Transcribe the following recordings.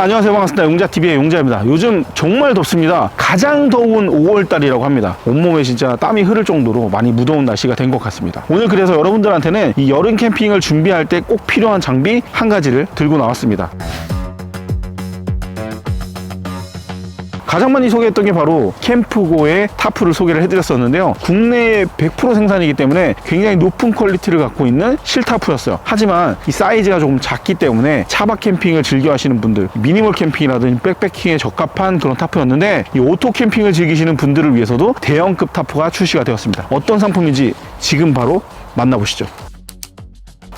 안녕하세요, 반갑습니다. 용자TV의 용자입니다. 요즘 정말 덥습니다. 가장 더운 5월달이라고 합니다. 온몸에 진짜 땀이 흐를 정도로 많이 무더운 날씨가 된 것 같습니다. 오늘 그래서 여러분들한테는 이 여름 캠핑을 준비할 때 꼭 필요한 장비 한 가지를 들고 나왔습니다. 가장 많이 소개했던 게 바로 캠프고의 타프를 소개를 해드렸었는데요. 국내에 100% 생산이기 때문에 굉장히 높은 퀄리티를 갖고 있는 실타프였어요. 하지만 이 사이즈가 조금 작기 때문에 차박 캠핑을 즐겨 하시는 분들, 미니멀 캠핑이라든지 백패킹에 적합한 그런 타프였는데, 이 오토 캠핑을 즐기시는 분들을 위해서도 대형급 타프가 출시가 되었습니다. 어떤 상품인지 지금 바로 만나보시죠.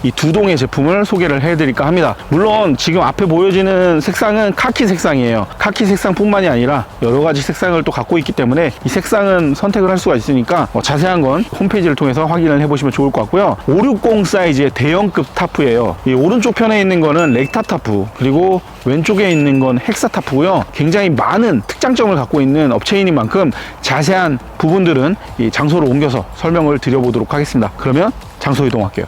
이 두 동의 제품을 소개를 해드릴까 합니다. 물론 지금 앞에 보여지는 색상은 카키 색상이에요. 카키 색상뿐만이 아니라 여러 가지 색상을 또 갖고 있기 때문에 이 색상은 선택을 할 수가 있으니까 자세한 건 홈페이지를 통해서 확인을 해보시면 좋을 것 같고요. 560 사이즈의 대형급 타프예요. 이 오른쪽 편에 있는 거는 렉타 타프, 그리고 왼쪽에 있는 건 헥사 타프고요. 굉장히 많은 특장점을 갖고 있는 업체인인 만큼 자세한 부분들은 이 장소로 옮겨서 설명을 드려보도록 하겠습니다. 그러면 장소 이동할게요.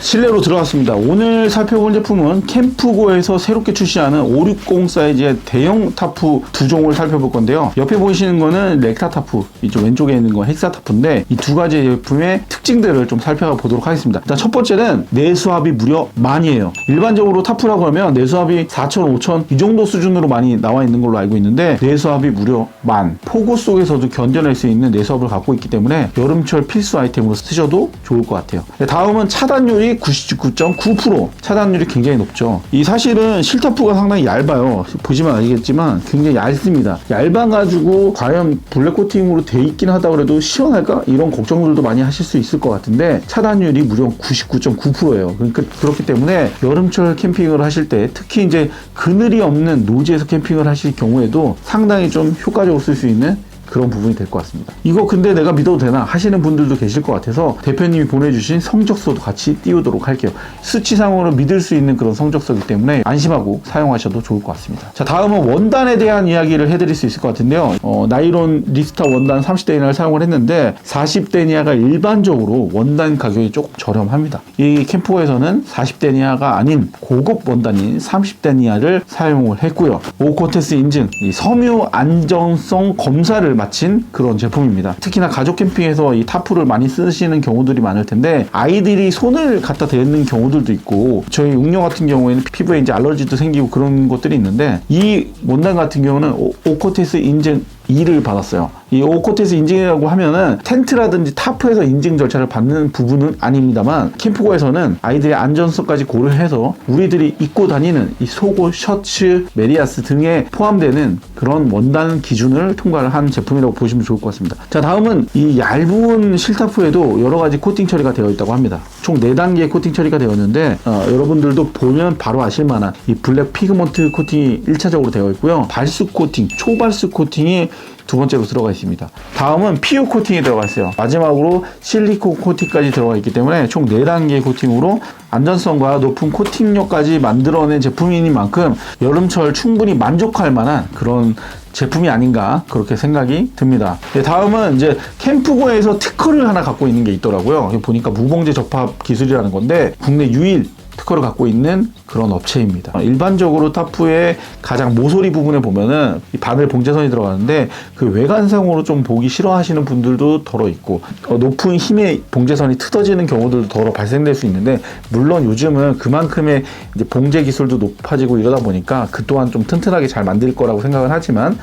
실내로 들어왔습니다. 오늘 살펴볼 제품은 캠프고에서 새롭게 출시하는 560 사이즈의 대형 타프 두 종을 살펴볼 건데요. 옆에 보이시는 거는 렉타 타프, 이쪽 왼쪽에 있는 건 헥사 타프인데, 이 두 가지 제품의 특징들을 좀 살펴보도록 하겠습니다. 일단 첫 번째는 내수압이 무려 10,000이에요. 일반적으로 타프라고 하면 내수압이 4,000, 5,000 이 정도 수준으로 많이 나와 있는 걸로 알고 있는데, 내수압이 무려 10,000. 폭우 속에서도 견뎌낼 수 있는 내수압을 갖고 있기 때문에 여름철 필수 아이템으로 쓰셔도 좋을 것 같아요. 다음은 차단율이 99.9%. 차단율이 굉장히 높죠. 이 사실은 실타프가 상당히 얇아요. 보시면 알겠지만 굉장히 얇습니다. 얇아가지고 과연 블랙 코팅으로 돼 있긴 하다고 해도 시원할까? 이런 걱정들도 많이 하실 수 있을 것 같은데, 차단율이 무려 99.9%예요. 그러니까 그렇기 때문에 여름철 캠핑을 하실 때, 특히 이제 그늘이 없는 노지에서 캠핑을 하실 경우에도 상당히 좀 효과적으로 쓸 수 있는 그런 부분이 될 것 같습니다. 이거 근데 내가 믿어도 되나 하시는 분들도 계실 것 같아서 대표님이 보내주신 성적서도 같이 띄우도록 할게요. 수치상으로 믿을 수 있는 그런 성적서이기 때문에 안심하고 사용하셔도 좋을 것 같습니다. 자, 다음은 원단에 대한 이야기를 해드릴 수 있을 것 같은데요. 나이론 리스타 원단 30데니아를 사용을 했는데, 40데니아가 일반적으로 원단 가격이 조금 저렴합니다. 이 캠프고에서는 40데니아가 아닌 고급 원단인 30데니아를 사용을 했고요. 오코테스 인증, 이 섬유 안정성 검사를 마친 그런 제품입니다. 특히나 가족 캠핑에서 이 타프를 많이 쓰시는 경우들이 많을 텐데, 아이들이 손을 갖다 대는 경우들도 있고, 저희 웅녀 같은 경우에는 피부에 이제 알러지도 생기고 그런 것들이 있는데, 이 원단 같은 경우는 오코테스 인증 2를 받았어요. 이 오코테스 인증이라고 하면은 텐트라든지 타프에서 인증 절차를 받는 부분은 아닙니다만, 캠프고에서는 아이들의 안전성까지 고려해서 우리들이 입고 다니는 이 속옷, 셔츠, 메리아스 등에 포함되는 그런 원단 기준을 통과를 한 제품이라고 보시면 좋을 것 같습니다. 자, 다음은 이 얇은 실타프에도 여러 가지 코팅 처리가 되어 있다고 합니다. 총 4단계의 코팅 처리가 되었는데, 여러분들도 보면 바로 아실 만한 이 블랙 피그먼트 코팅이 1차적으로 되어 있고요. 발수 코팅, 초발수 코팅이 두 번째로 들어가 있습니다. 다음은 PU 코팅이 들어가 있어요. 마지막으로 실리콘 코팅까지 들어가 있기 때문에 총 4단계의 코팅으로 안전성과 높은 코팅력까지 만들어낸 제품인 만큼 여름철 충분히 만족할 만한 그런 제품이 아닌가, 그렇게 생각이 듭니다. 다음은 이제 캠프고에서 특허를 하나 갖고 있는 게 있더라고요. 보니까 무봉제 접합 기술이라는 건데, 국내 유일 특허를 갖고 있는 그런 업체입니다. 일반적으로 타프의 가장 모서리 부분에 보면은 이 바늘 봉제선이 들어가는데, 그 외관상으로 좀 보기 싫어하시는 분들도 덜어 있고, 높은 힘의 봉제선이 틀어지는 경우들도 덜어 발생될 수 있는데, 물론 요즘은 그만큼의 이제 봉제 기술도 높아지고 이러다 보니까 그 또한 좀 튼튼하게 잘 만들 거라고 생각을 하지만,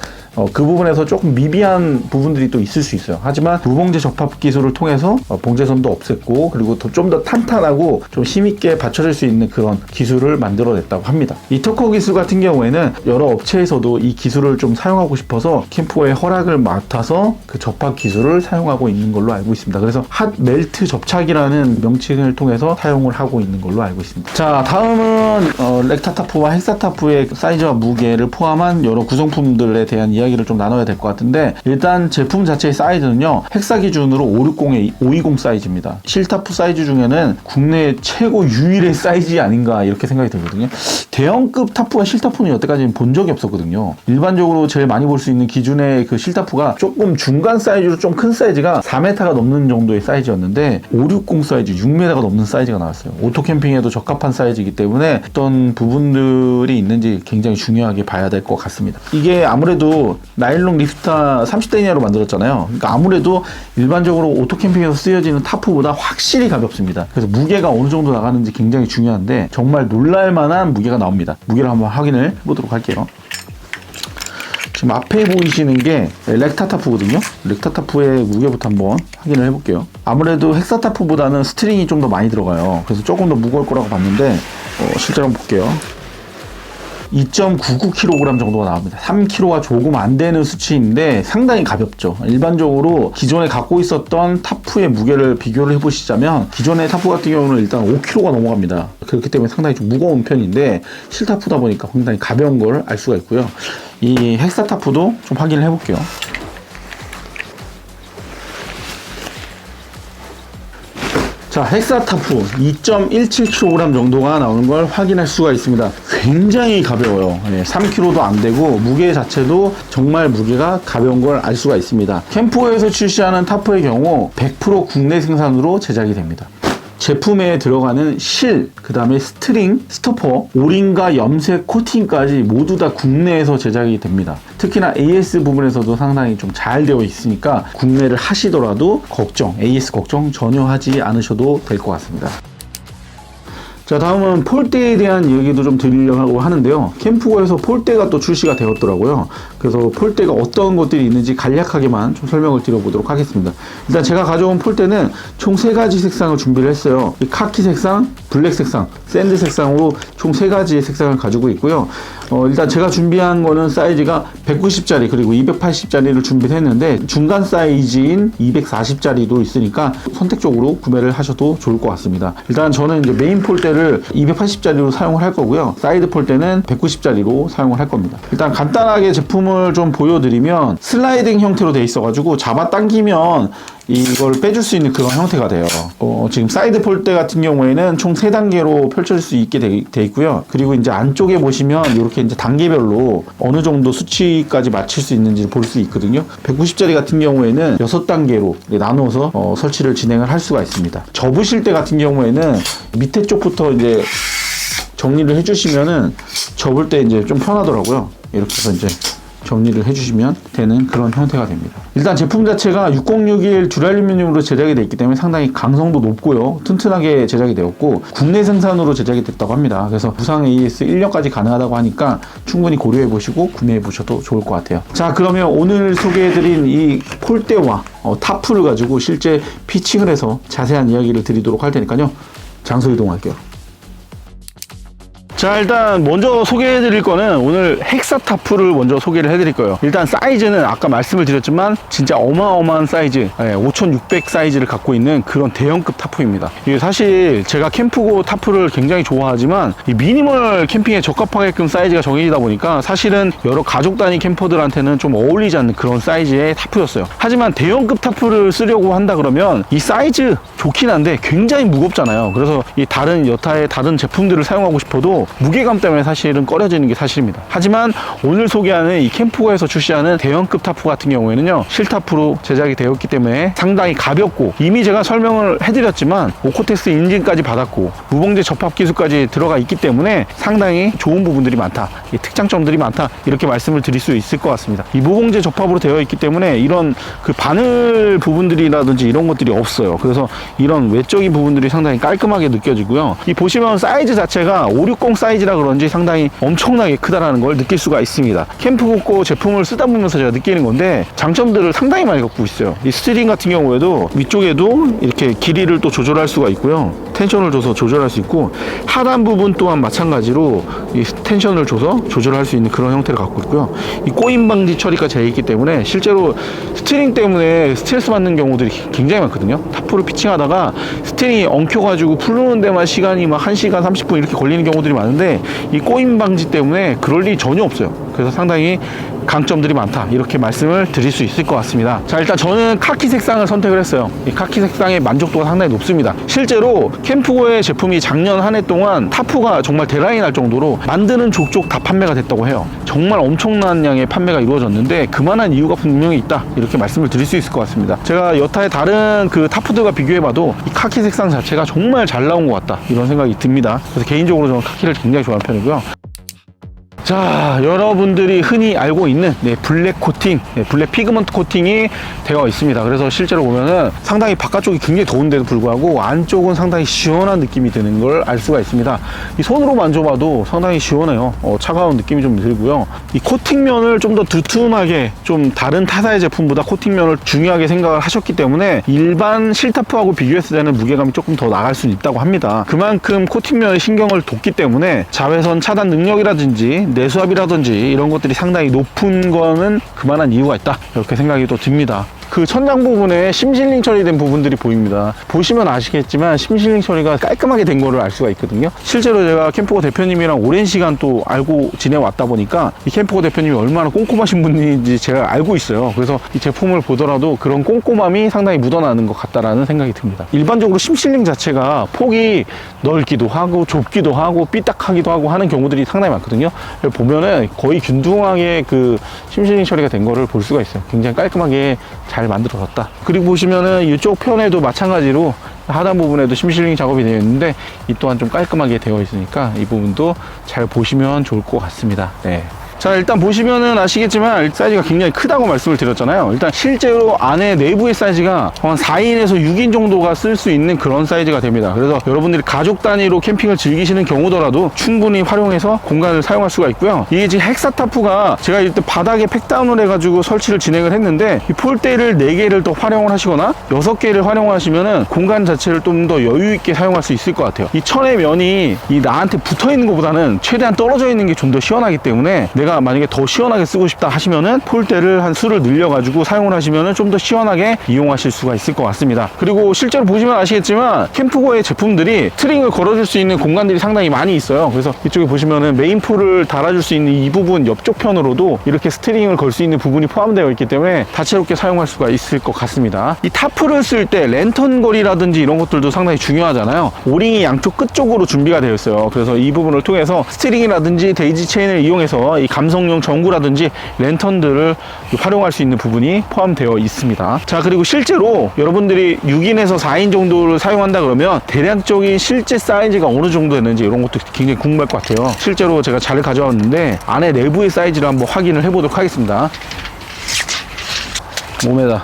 그 부분에서 조금 미비한 부분들이 또 있을 수 있어요. 하지만 무봉제 접합 기술을 통해서 봉제선도 없앴고, 그리고 좀 더 탄탄하고 좀 힘있게 받쳐줄 수 있는 그런 기술을 만들어냈다고 합니다. 이 특허 기술 같은 경우에는 여러 업체에서도 이 기술을 좀 사용하고 싶어서 캠프고의 허락을 맡아서 그 접합 기술을 사용하고 있는 걸로 알고 있습니다. 그래서 핫 멜트 접착이라는 명칭을 통해서 사용을 하고 있는 걸로 알고 있습니다. 자, 다음은 렉타 타프와 헥사 타프의 사이즈와 무게를 포함한 여러 구성품들에 대한 이야기를 좀 나눠야 될 것 같은데, 일단 제품 자체의 사이즈는요, 헥사 기준으로 560의 520 사이즈입니다. 실타프 사이즈 중에는 국내 최고 유일의 사이즈 아닌가, 이렇게 생각이 생각이 들거든요. 대형급 타프와 실타프는 여태까지는 본 적이 없었거든요. 일반적으로 제일 많이 볼 수 있는 기준의 그 실타프가 조금 중간 사이즈로 좀 큰 사이즈가 4m가 넘는 정도의 사이즈였는데 560 사이즈, 6m가 넘는 사이즈가 나왔어요. 오토 캠핑에도 적합한 사이즈이기 때문에 어떤 부분들이 있는지 굉장히 중요하게 봐야 될 것 같습니다. 이게 아무래도 나일론 리프타 30대니아로 만들었잖아요. 그러니까 아무래도 일반적으로 오토 캠핑에서 쓰여지는 타프보다 확실히 가볍습니다. 그래서 무게가 어느 정도 나가는지 굉장히 중요한데 정말 놀랄만한 무게가 나옵니다. 무게를 한번 확인을 해보도록 할게요. 지금 앞에 보이시는 게 렉타타프거든요. 렉타타프의 무게부터 한번 확인을 해볼게요. 아무래도 헥사타프보다는 스트링이 좀 더 많이 들어가요. 그래서 조금 더 무거울 거라고 봤는데 실제로 한번 볼게요. 2.99kg 정도가 나옵니다. 3kg가 조금 안 되는 수치인데 상당히 가볍죠. 일반적으로 기존에 갖고 있었던 타프의 무게를 비교를 해보시자면 기존의 타프 같은 경우는 일단 5kg가 넘어갑니다. 그렇기 때문에 상당히 좀 무거운 편인데 실타프다 보니까 상당히 가벼운 걸 알 수가 있고요. 이 헥사타프도 좀 확인을 해볼게요. 자, 헥사타프 2.17kg 정도가 나오는 걸 확인할 수가 있습니다. 굉장히 가벼워요. 3kg도 안 되고 무게 자체도 정말 무게가 가벼운 걸 알 수가 있습니다. 캠프에서 출시하는 타프의 경우 100% 국내 생산으로 제작이 됩니다. 제품에 들어가는 실, 그 다음에 스트링, 스토퍼, 오링과 염색, 코팅까지 모두 다 국내에서 제작이 됩니다. 특히나 AS 부분에서도 상당히 좀 잘 되어 있으니까 국내를 하시더라도 AS 걱정 전혀 하지 않으셔도 될 것 같습니다. 자, 다음은 폴대에 대한 얘기도 좀 드리려고 하는데요. 캠프고에서 폴대가 또 출시가 되었더라고요. 그래서 폴대가 어떤 것들이 있는지 간략하게만 좀 설명을 드려보도록 하겠습니다. 일단 제가 가져온 폴대는 총 3가지 색상을 준비를 했어요. 이 카키 색상, 블랙 색상, 샌드 색상으로 총 3가지의 색상을 가지고 있고요. 일단 제가 준비한 거는 사이즈가 190짜리 그리고 280짜리를 준비를 했는데 중간 사이즈인 240짜리도 있으니까 선택적으로 구매를 하셔도 좋을 것 같습니다. 일단 저는 이제 메인 폴대를 280짜리로 사용을 할 거고요. 사이드 폴대는 190짜리로 사용을 할 겁니다. 일단 간단하게 제품을 좀 보여드리면 슬라이딩 형태로 되어 있어가지고 잡아당기면 이걸 빼줄 수 있는 그런 형태가 돼요. 지금 사이드 폴대 같은 경우에는 총 3단계로 펼쳐질 수 있게 돼 있고요. 그리고 이제 안쪽에 보시면 이렇게 이제 단계별로 어느 정도 수치까지 맞출 수 있는지 볼 수 있거든요. 190짜리 같은 경우에는 6단계로 나눠서 설치를 진행을 할 수가 있습니다. 접으실 때 같은 경우에는 밑에 쪽부터 이제 정리를 해주시면은 접을 때 이제 좀 편하더라고요. 이렇게 해서 이제 정리를 해주시면 되는 그런 형태가 됩니다. 일단 제품 자체가 6061 듀랄루미늄으로 제작이 되어 있기 때문에 상당히 강성도 높고요. 튼튼하게 제작이 되었고 국내 생산으로 제작이 됐다고 합니다. 그래서 무상 AS 1년까지 가능하다고 하니까 충분히 고려해 보시고 구매해 보셔도 좋을 것 같아요. 자, 그러면 오늘 소개해드린 이 폴대와 타프를 가지고 실제 피칭을 해서 자세한 이야기를 드리도록 할 테니까요. 장소 이동할게요. 자, 일단 먼저 소개해드릴 거는 오늘 헥사타프를 먼저 소개를 해드릴 거예요. 일단 사이즈는 아까 말씀을 드렸지만 진짜 어마어마한 사이즈 5600 사이즈를 갖고 있는 그런 대형급 타프입니다. 이게 사실 제가 캠프고 타프를 굉장히 좋아하지만 이 미니멀 캠핑에 적합하게끔 사이즈가 정해지다 보니까 사실은 여러 가족 단위 캠퍼들한테는 좀 어울리지 않는 그런 사이즈의 타프였어요. 하지만 대형급 타프를 쓰려고 한다 그러면 이 사이즈 좋긴 한데 굉장히 무겁잖아요. 그래서 이 다른 여타의 다른 제품들을 사용하고 싶어도 무게감 때문에 사실은 꺼려지는 게 사실입니다. 하지만 오늘 소개하는 이 캠프고에서 출시하는 대형급 타프 같은 경우에는요, 실타프로 제작이 되었기 때문에 상당히 가볍고, 이미 제가 설명을 해드렸지만 오코텍스 인증까지 받았고 무봉제 접합 기술까지 들어가 있기 때문에 상당히 좋은 부분들이 많다, 특장점들이 많다, 이렇게 말씀을 드릴 수 있을 것 같습니다. 이 무봉제 접합으로 되어 있기 때문에 이런 그 바늘 부분들이라든지 이런 것들이 없어요. 그래서 이런 외적인 부분들이 상당히 깔끔하게 느껴지고요. 이 보시면 사이즈 자체가 560 사이즈라 그런지 상당히 엄청나게 크다라는 걸 느낄 수가 있습니다. 캠프고 제품을 쓰다 보면서 제가 느끼는 건데 장점들을 상당히 많이 갖고 있어요. 이 스트링 같은 경우에도 위쪽에도 이렇게 길이를 또 조절할 수가 있고요. 텐션을 줘서 조절할 수 있고, 하단 부분 또한 마찬가지로 이 텐션을 줘서 조절할 수 있는 그런 형태를 갖고 있고요. 이 꼬임 방지 처리가 되어 있기 때문에 실제로 스트링 때문에 스트레스 받는 경우들이 굉장히 많거든요. 타프를 피칭하다가 스트링이 엉켜가지고 풀르는 데만 시간이 막 1시간 30분 이렇게 걸리는 경우들이 많은데 이 꼬임 방지 때문에 그럴 일이 전혀 없어요. 그래서 상당히 강점들이 많다, 이렇게 말씀을 드릴 수 있을 것 같습니다. 자, 일단 저는 카키 색상을 선택을 했어요. 이 카키 색상의 만족도가 상당히 높습니다. 실제로 캠프고의 제품이 작년 한 해 동안 타프가 정말 대란이 날 정도로 만드는 족족 다 판매가 됐다고 해요. 정말 엄청난 양의 판매가 이루어졌는데 그만한 이유가 분명히 있다, 이렇게 말씀을 드릴 수 있을 것 같습니다. 제가 여타의 다른 그 타프들과 비교해봐도 이 카키 색상 자체가 정말 잘 나온 것 같다, 이런 생각이 듭니다. 그래서 개인적으로 저는 카키를 굉장히 좋아하는 편이고요. 자, 여러분들이 흔히 알고 있는 블랙 코팅, 블랙 피그먼트 코팅이 되어 있습니다. 그래서 실제로 보면은 상당히 바깥쪽이 굉장히 더운데도 불구하고 안쪽은 상당히 시원한 느낌이 드는 걸 알 수가 있습니다. 이 손으로 만져봐도 상당히 시원해요. 차가운 느낌이 좀 들고요. 이 코팅면을 좀 더 두툼하게, 좀 다른 타사의 제품보다 코팅면을 중요하게 생각을 하셨기 때문에 일반 실타프하고 비교했을 때는 무게감이 조금 더 나갈 수 있다고 합니다. 그만큼 코팅면에 신경을 뒀기 때문에 자외선 차단 능력이라든지 내수압이라든지 이런 것들이 상당히 높은 거는 그만한 이유가 있다, 이렇게 생각이 또 듭니다. 그 천장 부분에 심실링 처리된 부분들이 보입니다. 보시면 아시겠지만 심실링 처리가 깔끔하게 된 거를 알 수가 있거든요. 실제로 제가 캠프고 대표님이랑 오랜 시간 또 알고 지내왔다 보니까 이 캠프고 대표님이 얼마나 꼼꼼하신 분인지 제가 알고 있어요. 그래서 이 제품을 보더라도 그런 꼼꼼함이 상당히 묻어나는 것 같다라는 생각이 듭니다. 일반적으로 심실링 자체가 폭이 넓기도 하고 좁기도 하고 삐딱하기도 하고 하는 경우들이 상당히 많거든요. 보면은 거의 균등하게 그 심실링 처리가 된 거를 볼 수가 있어요. 굉장히 깔끔하게 잘 만들어졌다. 그리고 보시면은 이쪽 편에도 마찬가지로 하단 부분에도 심실링 작업이 되어 있는데 이 또한 좀 깔끔하게 되어 있으니까 이 부분도 잘 보시면 좋을 것 같습니다. 네. 자, 일단 보시면은 아시겠지만 사이즈가 굉장히 크다고 말씀을 드렸잖아요. 일단 실제로 안에 내부의 사이즈가 한 4인에서 6인 정도가 쓸 수 있는 그런 사이즈가 됩니다. 그래서 여러분들이 가족 단위로 캠핑을 즐기시는 경우더라도 충분히 활용해서 공간을 사용할 수가 있고요. 이게 지금 헥사타프가 제가 일단 바닥에 팩다운을 해가지고 설치를 진행을 했는데 이 폴대를 4개를 더 활용을 하시거나 6개를 활용하시면은 공간 자체를 좀 더 여유 있게 사용할 수 있을 것 같아요. 이 천의 면이 이 나한테 붙어 있는 것보다는 최대한 떨어져 있는 게 좀 더 시원하기 때문에 내가 만약에 더 시원하게 쓰고 싶다 하시면은 폴대를 한 수를 늘려가지고 사용을 하시면은 좀 더 시원하게 이용하실 수가 있을 것 같습니다. 그리고 실제로 보시면 아시겠지만 캠프고의 제품들이 스트링을 걸어줄 수 있는 공간들이 상당히 많이 있어요. 그래서 이쪽에 보시면은 메인풀을 달아줄 수 있는 이 부분 옆쪽 편으로도 이렇게 스트링을 걸 수 있는 부분이 포함되어 있기 때문에 다채롭게 사용할 수가 있을 것 같습니다. 이 타프를 쓸 때 랜턴 거리라든지 이런 것들도 상당히 중요하잖아요. 오링이 양쪽 끝쪽으로 준비가 되어 있어요. 그래서 이 부분을 통해서 스트링이라든지 데이지 체인을 이용해서 이 감성용 전구라든지 랜턴들을 활용할 수 있는 부분이 포함되어 있습니다. 자, 그리고 실제로 여러분들이 6인에서 4인 정도를 사용한다 그러면 대략적인 실제 사이즈가 어느 정도 되는지 이런 것도 굉장히 궁금할 것 같아요. 실제로 제가 잘 가져왔는데 안에 내부의 사이즈를 한번 확인을 해보도록 하겠습니다. 5m.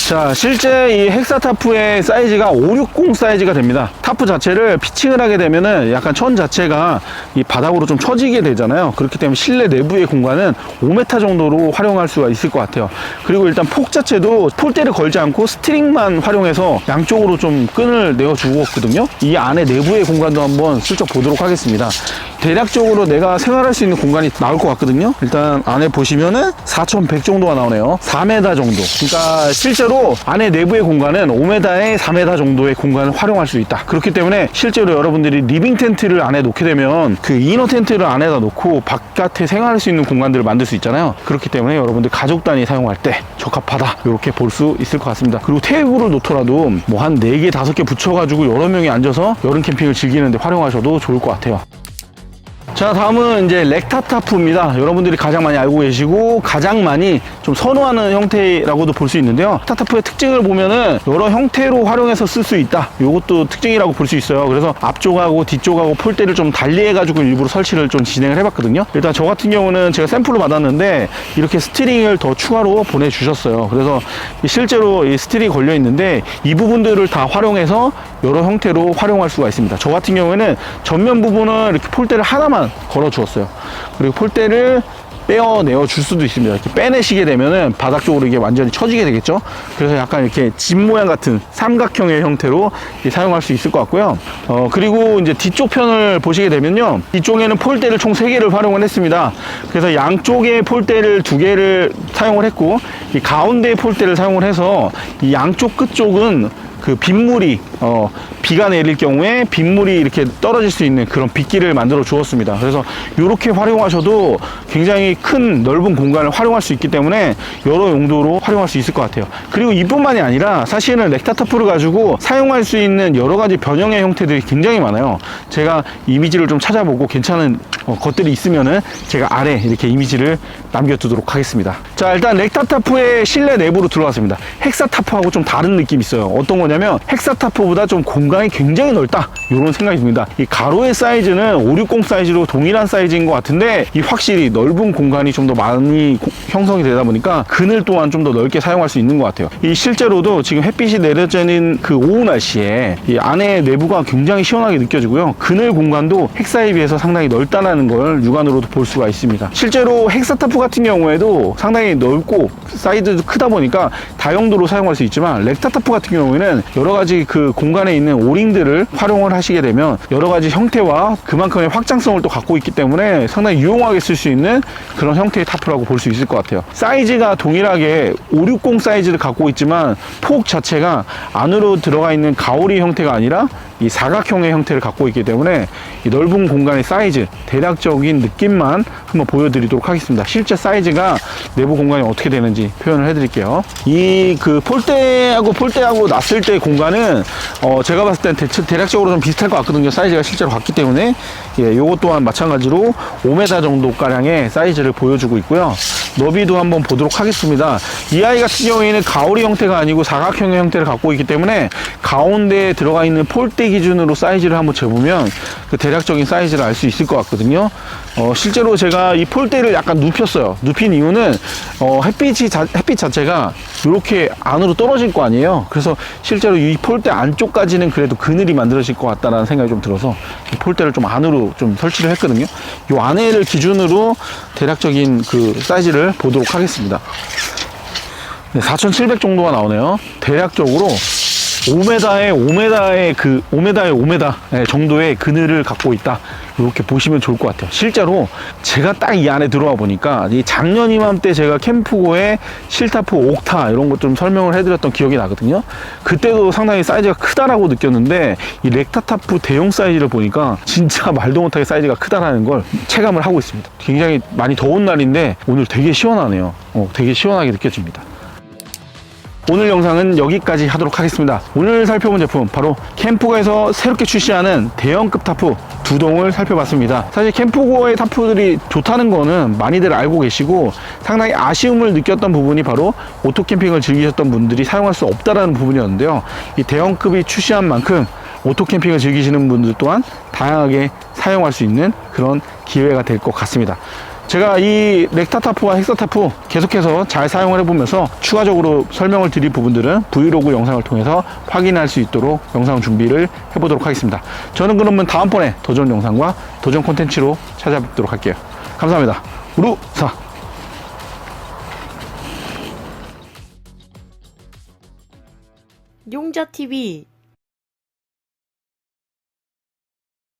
자, 실제 이 헥사타프의 사이즈가 560 사이즈가 됩니다. 타프 자체를 피칭을 하게 되면은 약간 천 자체가 이 바닥으로 좀 처지게 되잖아요. 그렇기 때문에 실내 내부의 공간은 5m 정도로 활용할 수가 있을 것 같아요. 그리고 일단 폭 자체도 폴대를 걸지 않고 스트링만 활용해서 양쪽으로 좀 끈을 내어 주었거든요. 이 안에 내부의 공간도 한번 슬쩍 보도록 하겠습니다. 대략적으로 내가 생활할 수 있는 공간이 나올 것 같거든요. 일단 안에 보시면은 4100 정도가 나오네요. 4m 정도. 그러니까 실제로 안에 내부의 공간은 5m에 4m 정도의 공간을 활용할 수 있다. 그렇기 때문에 실제로 여러분들이 리빙 텐트를 안에 놓게 되면 그 이너 텐트를 안에다 놓고 바깥에 생활할 수 있는 공간들을 만들 수 있잖아요. 그렇기 때문에 여러분들 가족 단위 사용할 때 적합하다, 이렇게 볼 수 있을 것 같습니다. 그리고 테이블을 놓더라도 뭐 한 4개 5개 붙여가지고 여러 명이 앉아서 여름 캠핑을 즐기는데 활용하셔도 좋을 것 같아요. 자, 다음은 이제 렉타타프입니다. 여러분들이 가장 많이 알고 계시고 가장 많이 좀 선호하는 형태라고도 볼 수 있는데요. 렉타타프의 특징을 보면은 여러 형태로 활용해서 쓸 수 있다, 이것도 특징이라고 볼 수 있어요. 그래서 앞쪽하고 뒤쪽하고 폴대를 좀 달리 해가지고 일부러 설치를 좀 진행을 해봤거든요. 일단 저 같은 경우는 제가 샘플로 받았는데 이렇게 스트링을 더 추가로 보내주셨어요. 그래서 실제로 이 스트링이 걸려 있는데 이 부분들을 다 활용해서 여러 형태로 활용할 수가 있습니다. 저 같은 경우에는 전면 부분은 이렇게 폴대를 하나만 걸어 주었어요. 그리고 폴대를 빼어내어 줄 수도 있습니다. 이렇게 빼내시게 되면은 바닥 쪽으로 이게 완전히 처지게 되겠죠. 그래서 약간 이렇게 집 모양 같은 삼각형의 형태로 사용할 수 있을 것 같고요. 그리고 이제 뒤쪽 편을 보시게 되면요, 이쪽에는 폴대를 총 3개를 활용을 했습니다. 그래서 양쪽에 폴대를 2개를 사용을 했고 이 가운데 폴대를 사용을 해서 이 양쪽 끝쪽은 그 빗물이 비가 내릴 경우에 빗물이 이렇게 떨어질 수 있는 그런 빗길을 만들어 주었습니다. 그래서 이렇게 활용하셔도 굉장히 큰 넓은 공간을 활용할 수 있기 때문에 여러 용도로 활용할 수 있을 것 같아요. 그리고 이뿐만이 아니라 사실은 렉타타프를 가지고 사용할 수 있는 여러 가지 변형의 형태들이 굉장히 많아요. 제가 이미지를 좀 찾아보고 괜찮은 것들이 있으면은 제가 아래 이렇게 이미지를 남겨두도록 하겠습니다. 자, 일단 렉타타프의 실내 내부로 들어왔습니다. 헥사타프하고 좀 다른 느낌이 있어요. 어떤 거냐면 헥사타프보다 좀 공간이 굉장히 넓다, 이런 생각이 듭니다. 이 가로의 사이즈는 560 사이즈로 동일한 사이즈인 것 같은데 이 확실히 넓은 공간이 좀 더 많이 형성이 되다 보니까 그늘 또한 좀 더 넓게 사용할 수 있는 것 같아요. 이 실제로도 지금 햇빛이 내려지는 그 오후 날씨에 이 안에 내부가 굉장히 시원하게 느껴지고요. 그늘 공간도 헥사에 비해서 상당히 넓다라는 걸 육안으로도 볼 수가 있습니다. 실제로 헥사타프 같은 경우에도 상당히 넓고 사이즈도 크다 보니까 다용도로 사용할 수 있지만 렉타타프 같은 경우에는 여러 가지 그 공간에 있는 오링들을 활용을 하시게 되면 여러 가지 형태와 그만큼의 확장성을 또 갖고 있기 때문에 상당히 유용하게 쓸 수 있는 그런 형태의 타프라고 볼 수 있을 것 같아요. 사이즈가 동일하게 560 사이즈를 갖고 있지만 폭 자체가 안으로 들어가 있는 가오리 형태가 아니라 이 사각형의 형태를 갖고 있기 때문에 이 넓은 공간의 사이즈, 대략적인 느낌만 한번 보여드리도록 하겠습니다. 실제 사이즈가 내부 공간이 어떻게 되는지 표현을 해드릴게요. 이 그 폴대하고 놨을 때 공간은 제가 봤을 땐 대략적으로 좀 비슷할 것 같거든요. 사이즈가 실제로 같기 때문에 요것 또한 마찬가지로 5m 정도 가량의 사이즈를 보여주고 있고요. 너비도 한번 보도록 하겠습니다. 이 아이 같은 경우에는 가오리 형태가 아니고 사각형의 형태를 갖고 있기 때문에 가운데에 들어가 있는 폴대 기준으로 사이즈를 한번 재보면 그 대략적인 사이즈를 알 수 있을 것 같거든요. 실제로 제가 이 폴대를 약간 눕혔어요. 눕힌 이유는 햇빛 자체가 이렇게 안으로 떨어질 거 아니에요. 그래서 실제로 이 폴대 안쪽까지는 그래도 그늘이 만들어질 것 같다는 생각이 좀 들어서 이 폴대를 좀 안으로 좀 설치를 했거든요. 이 안에를 기준으로 대략적인 그 사이즈를 보도록 하겠습니다. 4,700 정도가 나오네요. 대략적으로 5m에 5m 정도의 그늘을 갖고 있다, 이렇게 보시면 좋을 것 같아요. 실제로 제가 딱 이 안에 들어와 보니까 이 작년 이맘때 제가 캠프고의 실타프 옥타 이런 것 좀 설명을 해드렸던 기억이 나거든요. 그때도 상당히 사이즈가 크다라고 느꼈는데 이 렉타타프 대용 사이즈를 보니까 진짜 말도 못하게 사이즈가 크다라는 걸 체감을 하고 있습니다. 굉장히 많이 더운 날인데 오늘 되게 시원하네요. 되게 시원하게 느껴집니다. 오늘 영상은 여기까지 하도록 하겠습니다. 오늘 살펴본 제품 바로 캠프고에서 새롭게 출시하는 대형급 타프 두 동을 살펴봤습니다. 사실 캠프고의 타프들이 좋다는 거는 많이들 알고 계시고 상당히 아쉬움을 느꼈던 부분이 바로 오토캠핑을 즐기셨던 분들이 사용할 수 없다라는 부분이었는데요. 이 대형급이 출시한 만큼 오토캠핑을 즐기시는 분들 또한 다양하게 사용할 수 있는 그런 기회가 될 것 같습니다. 제가 이 렉타타프와 헥사타프 계속해서 잘 사용을 해보면서 추가적으로 설명을 드릴 부분들은 브이로그 영상을 통해서 확인할 수 있도록 영상 준비를 해보도록 하겠습니다. 저는 그러면 다음번에 더 좋은 영상과 더 좋은 콘텐츠로 찾아뵙도록 할게요. 감사합니다. 우루사. 용자TV